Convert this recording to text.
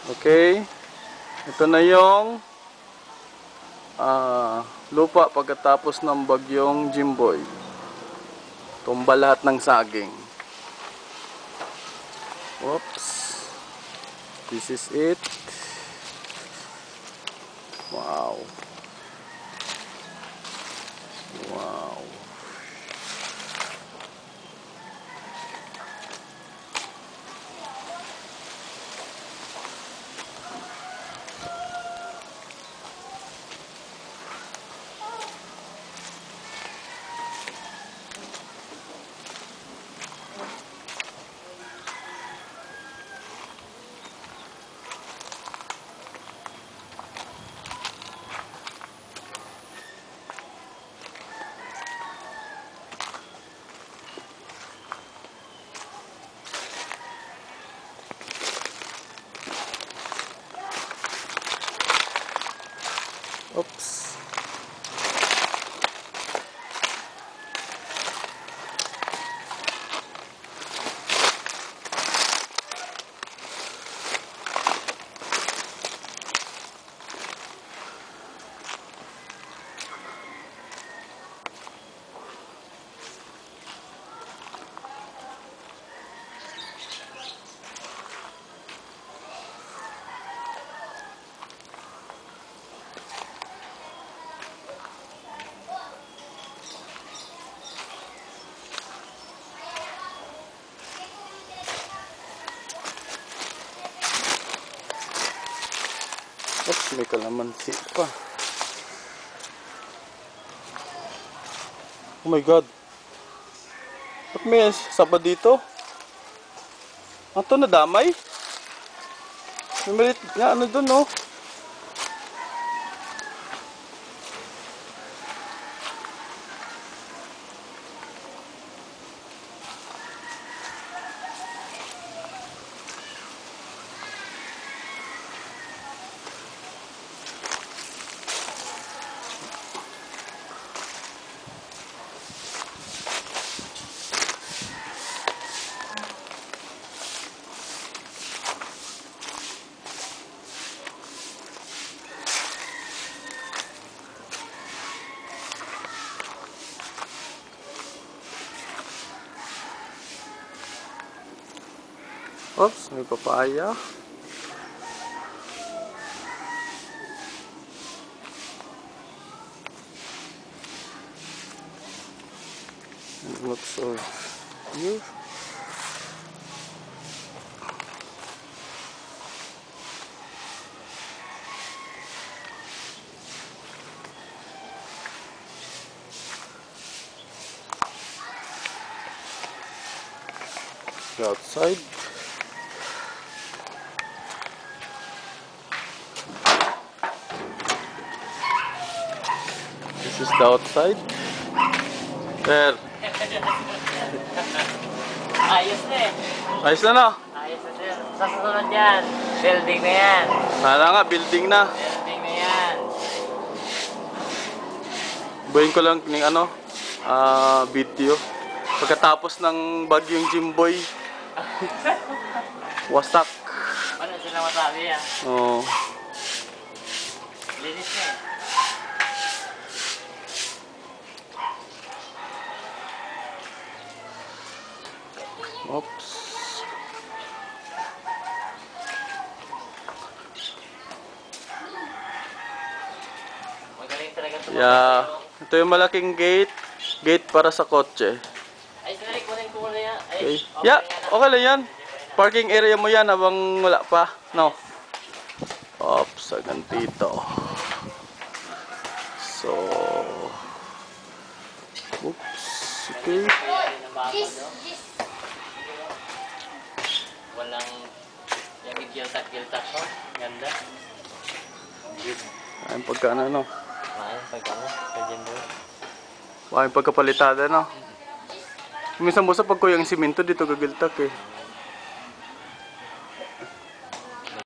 Okay. Ito na yung lupa pagkatapos ng bagyong Jimboy. Tumba lahat ng saging. Oops. This is it. Wow. Wow. Oops. Oops, may kalamansi pa. Oh my God. Ba't may saba dito? Ito nadamay? May malit nga ano dun, no? Oops, may papaya. It looks so new. Outside. This is the outside. There. Ayos na eh. Ayos na, no? Ayos na sir. Sa susunod yan, building na yan. Sana nga, building na. Building na yan. Buhayin ko lang ng video. Pagkatapos ng bagyong Jimboy. Wasak. Ano sila masabi yan? Oh. Linis na eh. Oops. Magaling talaga ito. Yeah. Ito yung malaking gate. Gate para sa kotse. Ay, sinari, kunin ko muna yan. Okay. Ay, Yeah, yan. okay lang yan. Parking area mo yan habang wala pa. No. Oops, hanggang dito. So. Oops. Okay. Walang yung giltak-giltak ko. Ganda. Ayun pagka ano. Ayun, pagkano. Kajin doon. Ayun pagkapalitada, no. Minsan mo sa pagkuyang simento dito gagiltak eh.